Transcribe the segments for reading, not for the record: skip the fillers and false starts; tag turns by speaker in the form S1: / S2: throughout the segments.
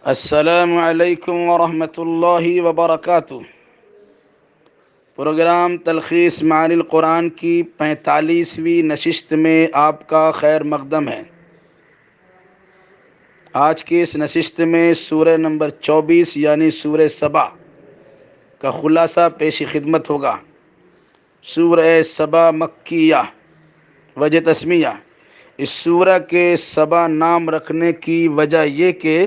S1: السلام علیکم ورحمۃ اللہ وبرکاتہ۔ پروگرام تلخیص معانی القرآن کی 45ویں نشست میں آپ کا خیر مقدم ہے۔ آج کی اس نشست میں سورہ نمبر 24 یعنی سورہ سبا کا خلاصہ پیش خدمت ہوگا۔ سورہ سبا مکیہ۔ وجہ تسمیہ: اس سورہ کے سبا نام رکھنے کی وجہ یہ کہ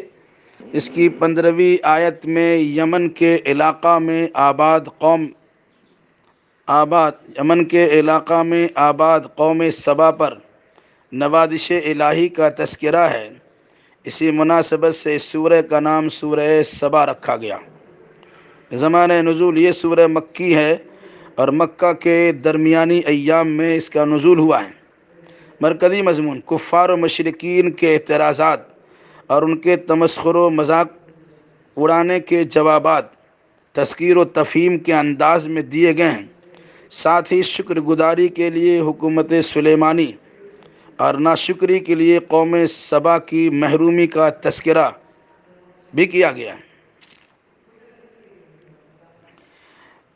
S1: اس کی 15ویں آیت میں یمن کے علاقہ میں آباد قوم سبا پر نوازش الہی کا تذکرہ ہے۔ اسی مناسبت سے اس سورہ کا نام سورہ سبا رکھا گیا۔ زمانہ نزول: یہ سورہ مکی ہے اور مکہ کے درمیانی ایام میں اس کا نزول ہوا ہے۔ مرکزی مضمون: کفار و مشرکین کے اعتراضات اور ان کے تمسخر و مذاق اڑانے کے جوابات تذکیر و تفہیم کے انداز میں دیے گئے ہیں۔ ساتھ ہی شکر گزاری کے لیے حکومت سلیمانی اور ناشکری کے لیے قوم سبا کی محرومی کا تذکرہ بھی کیا گیا ہے۔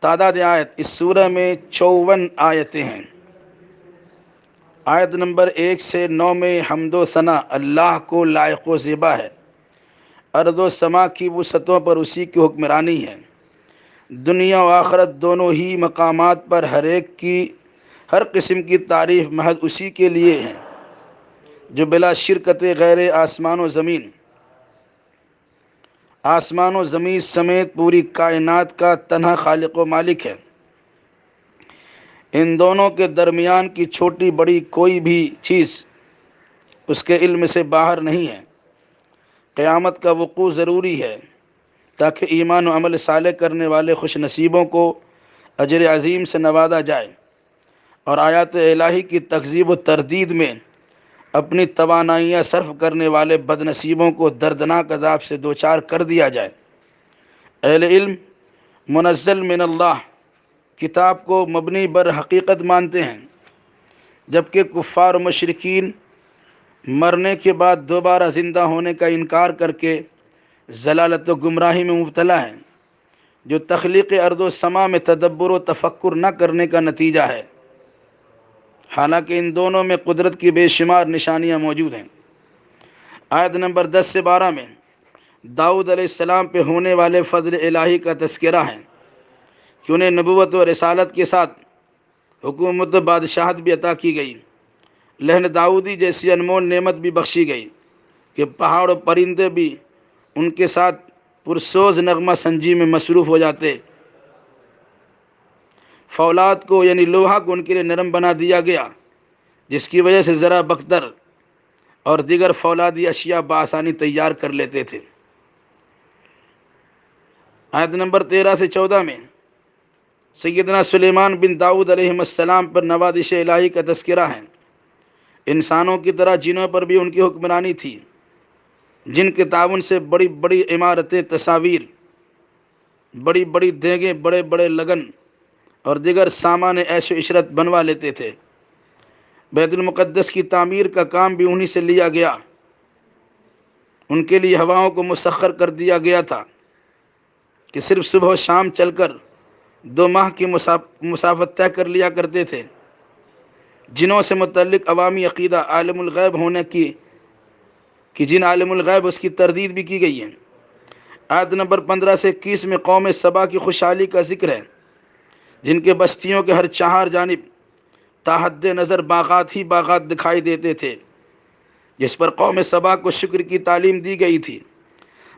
S1: تعداد آیت: اس سورہ میں 54 آیتیں ہیں۔ آیت نمبر 1 سے 9 میں حمد و ثنا اللہ کو لائق و زیبا ہے۔ ارض و سما کی وسعتوں پر اسی کی حکمرانی ہے۔ دنیا و آخرت دونوں ہی مقامات پر ہر قسم کی تعریف محض اسی کے لیے ہے جو بلا شرکت غیر آسمان و زمین سمیت پوری کائنات کا تنہا خالق و مالک ہے۔ ان دونوں کے درمیان کی چھوٹی بڑی کوئی بھی چیز اس کے علم سے باہر نہیں ہے۔ قیامت کا وقوع ضروری ہے تاکہ ایمان و عمل صالح کرنے والے خوش نصیبوں کو اجر عظیم سے نوازا جائے اور آیات الہی کی تکذیب و تردید میں اپنی توانائیاں صرف کرنے والے بد نصیبوں کو دردناک عذاب سے دوچار کر دیا جائے۔ اہل علم منزل من اللہ کتاب کو مبنی بر حقیقت مانتے ہیں، جبکہ کفار و مشرکین مرنے کے بعد دوبارہ زندہ ہونے کا انکار کر کے ضلالت و گمراہی میں مبتلا ہیں، جو تخلیق ارض و سما میں تدبر و تفکر نہ کرنے کا نتیجہ ہے، حالانکہ ان دونوں میں قدرت کی بے شمار نشانیاں موجود ہیں۔ آیت نمبر 10 سے 12 میں داؤد علیہ السلام پہ ہونے والے فضل الہی کا تذکرہ ہے کہ انہیں نبوت و رسالت کے ساتھ حکومت و بادشاہت بھی عطا کی گئی۔ لہن داؤدی جیسی انمول نعمت بھی بخشی گئی کہ پہاڑ و پرندے بھی ان کے ساتھ پرسوز نغمہ سنجی میں مصروف ہو جاتے۔ فولاد کو یعنی لوہا کو ان کے لیے نرم بنا دیا گیا، جس کی وجہ سے ذرا بختر اور دیگر فولادی اشیاء بآسانی تیار کر لیتے تھے۔ آیت نمبر 13 سے 14 میں سیدنا سلیمان بن داؤد علیہ السلام پر نوازش الہی کا تذکرہ ہے۔ انسانوں کی طرح جنوں پر بھی ان کی حکمرانی تھی، جن کے تعاون سے بڑی بڑی عمارتیں، تصاویر، بڑی بڑی دیگیں، بڑے بڑے لگن اور دیگر سامان عیش و عشرت بنوا لیتے تھے۔ بیت المقدس کی تعمیر کا کام بھی انہی سے لیا گیا۔ ان کے لیے ہواؤں کو مسخر کر دیا گیا تھا کہ صرف صبح و شام چل کر 2 ماہ کی مسافت طے کر لیا کرتے تھے۔ جنوں سے متعلق عوامی عقیدہ عالم الغیب ہونے کی جن عالم الغیب اس کی تردید بھی کی گئی ہے۔ آیت نمبر 15 سے 21 میں قوم سبا کی خوشحالی کا ذکر ہے، جن کے بستیوں کے ہر چہار جانب تاحد نظر باغات ہی باغات دکھائی دیتے تھے، جس پر قوم سبا کو شکر کی تعلیم دی گئی تھی،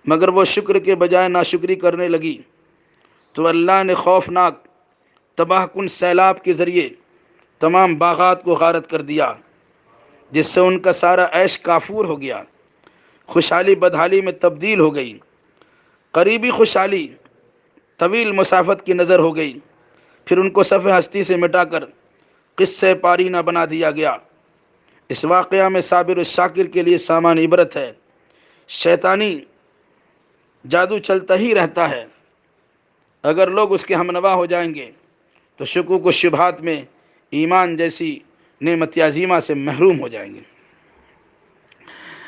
S1: مگر وہ شکر کے بجائے ناشکری کرنے لگی تو اللہ نے خوفناک تباہ کن سیلاب کے ذریعے تمام باغات کو غارت کر دیا، جس سے ان کا سارا عیش کافور ہو گیا۔ خوشحالی بدحالی میں تبدیل ہو گئی۔ قریبی خوشحالی طویل مسافت کی نظر ہو گئی، پھر ان کو صفحہ ہستی سے مٹا کر قصہ پارینہ بنا دیا گیا۔ اس واقعہ میں صابر و شاکر کے لیے سامان عبرت ہے۔ شیطانی جادو چلتا ہی رہتا ہے، اگر لوگ اس کے ہمنوا ہو جائیں گے تو شکوک و شبہات میں ایمان جیسی نعمت عظیمہ سے محروم ہو جائیں گے۔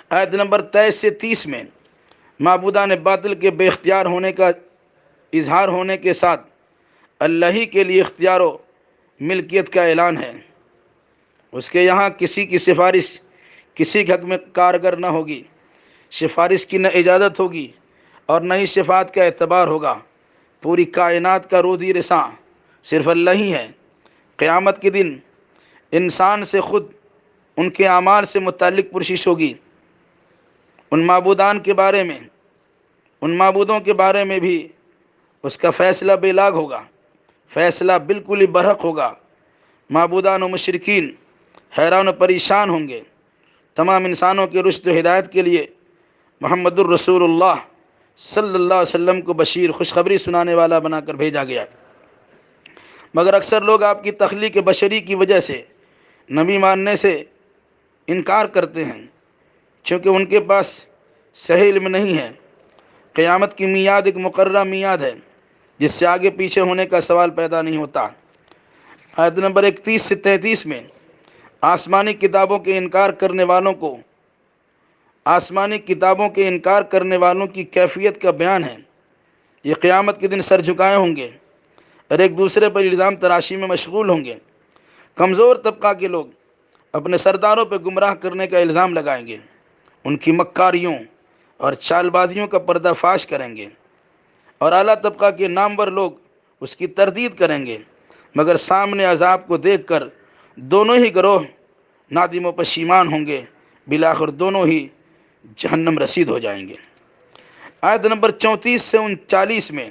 S1: آیت نمبر 23 سے 30 میں معبودان باطل کے بے اختیار ہونے کا اظہار ہونے کے ساتھ اللہ ہی کے لیے اختیار و ملکیت کا اعلان ہے۔ اس کے یہاں کسی کی سفارش کسی کے حق میں کارگر نہ ہوگی، سفارش کی نہ اجازت ہوگی اور نہ ہی شفاعت کا اعتبار ہوگا۔ پوری کائنات کا رودی رساں صرف اللہ ہی ہے۔ قیامت کے دن انسان سے خود ان کے اعمال سے متعلق پرسش ہوگی۔ ان معبودوں کے بارے میں بھی اس کا فیصلہ بے لاگ ہوگا، فیصلہ بالکل ہی برحق ہوگا۔ معبودان و مشرکین حیران و پریشان ہوں گے۔ تمام انسانوں کے رشد و ہدایت کے لیے محمد الرسول اللہ صلی اللہ علیہ وسلم کو بشیر خوشخبری سنانے والا بنا کر بھیجا گیا، مگر اکثر لوگ آپ کی تخلیق بشری کی وجہ سے نبی ماننے سے انکار کرتے ہیں، چونکہ ان کے پاس صحیح علم نہیں ہے۔ قیامت کی میعاد ایک مقررہ میعاد ہے جس سے آگے پیچھے ہونے کا سوال پیدا نہیں ہوتا۔ آیت نمبر 31 سے 33 میں آسمانی کتابوں کے انکار کرنے والوں کی کیفیت کا بیان ہے۔ یہ قیامت کے دن سر جھکائے ہوں گے اور ایک دوسرے پر الزام تراشی میں مشغول ہوں گے۔ کمزور طبقہ کے لوگ اپنے سرداروں پہ گمراہ کرنے کا الزام لگائیں گے، ان کی مکاریوں اور چال بازیوں کا پردہ فاش کریں گے، اور اعلیٰ طبقہ کے نامور لوگ اس کی تردید کریں گے، مگر سامنے عذاب کو دیکھ کر دونوں ہی گروہ نادم و پشیمان ہوں گے، بالآخر دونوں ہی جہنم رسید ہو جائیں گے۔ آیت نمبر 34 سے 39 میں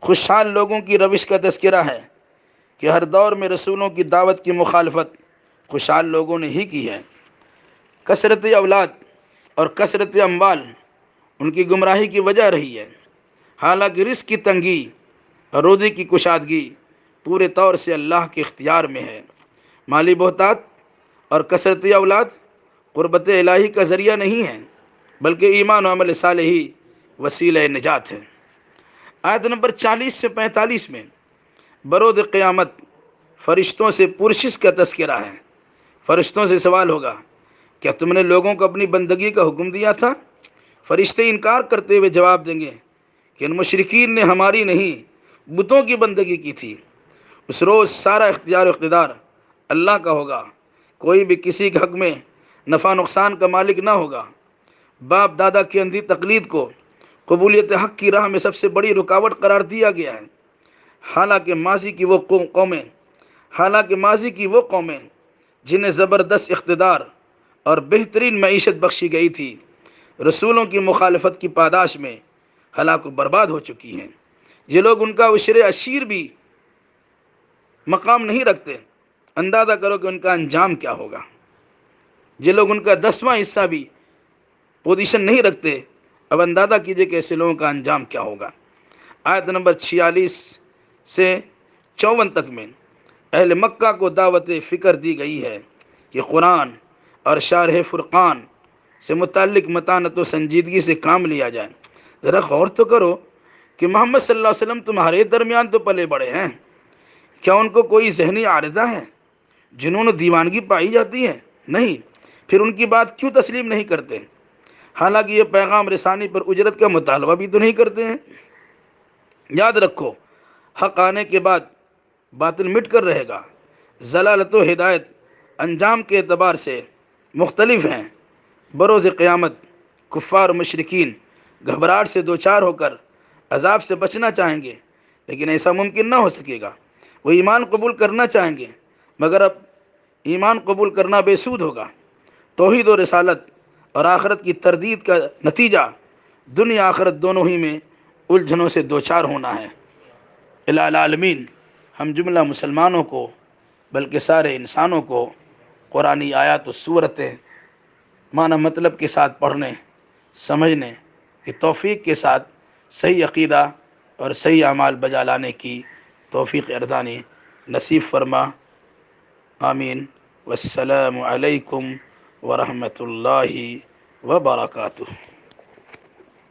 S1: خوشحال لوگوں کی روش کا تذکرہ ہے کہ ہر دور میں رسولوں کی دعوت کی مخالفت خوشحال لوگوں نے ہی کی ہے۔ کثرت اولاد اور کثرت اموال ان کی گمراہی کی وجہ رہی ہے، حالانکہ رزق کی تنگی اور روزی کی کشادگی پورے طور سے اللہ کے اختیار میں ہے۔ مالی بہتات اور کثرت اولاد قربت الہی کا ذریعہ نہیں ہے، بلکہ ایمان و عمل صالح ہی وسیلہ نجات ہے۔ آیت نمبر 40 سے 45 میں برود قیامت فرشتوں سے پرسش کا تذکرہ ہے۔ فرشتوں سے سوال ہوگا، کیا تم نے لوگوں کو اپنی بندگی کا حکم دیا تھا؟ فرشتے انکار کرتے ہوئے جواب دیں گے کہ ان مشرکین نے ہماری نہیں بتوں کی بندگی کی تھی۔ اس روز سارا اختیار و اقتدار اللہ کا ہوگا، کوئی بھی کسی کے حق میں نفع نقصان کا مالک نہ ہوگا۔ باپ دادا کی اندھی تقلید کو قبولیت حق کی راہ میں سب سے بڑی رکاوٹ قرار دیا گیا ہے، حالانکہ ماضی کی وہ قومیں جنہیں زبردست اقتدار اور بہترین معیشت بخشی گئی تھی، رسولوں کی مخالفت کی پاداش میں ہلاک و برباد ہو چکی ہیں۔ یہ لوگ ان کا عشر عشیر بھی مقام نہیں رکھتے، اندازہ کرو کہ ان کا انجام کیا ہوگا۔ یہ لوگ ان کا 10واں حصہ بھی پوزیشن نہیں رکھتے، اب اندازہ کیجئے کہ ایسے لوگوں کا انجام کیا ہوگا۔ آیت نمبر 46 سے 54 تک میں اہل مکہ کو دعوت فکر دی گئی ہے کہ قرآن اور شارح فرقان سے متعلق متانت و سنجیدگی سے کام لیا جائے۔ ذرا غور تو کرو کہ محمد صلی اللہ علیہ وسلم تمہارے درمیان تو پلے بڑے ہیں، کیا ان کو کوئی ذہنی عارضہ ہے، جنون و دیوانگی پائی جاتی ہے؟ نہیں، پھر ان کی بات کیوں تسلیم نہیں کرتے؟ حالانکہ یہ پیغام رسانی پر اجرت کا مطالبہ بھی تو نہیں کرتے ہیں۔ یاد رکھو، حق آنے کے بعد باطل مٹ کر رہے گا۔ ضلالت و ہدایت انجام کے اعتبار سے مختلف ہیں۔ بروز قیامت کفار و مشرکین گھبراہٹ سے دوچار ہو کر عذاب سے بچنا چاہیں گے، لیکن ایسا ممکن نہ ہو سکے گا۔ وہ ایمان قبول کرنا چاہیں گے، مگر اب ایمان قبول کرنا بے سود ہوگا۔ توحید و رسالت اور آخرت کی تردید کا نتیجہ دنیا آخرت دونوں ہی میں الجھنوں سے دوچار ہونا ہے۔ الہ العالمین ہم جملہ مسلمانوں کو بلکہ سارے انسانوں کو قرآنی آیات و سورتیں معنی مطلب کے ساتھ پڑھنے سمجھنے کی توفیق کے ساتھ صحیح عقیدہ اور صحیح اعمال بجا لانے کی توفیق اردانی نصیب فرما، آمین۔ والسلام علیکم ورحمۃ اللہ وبرکاتہ۔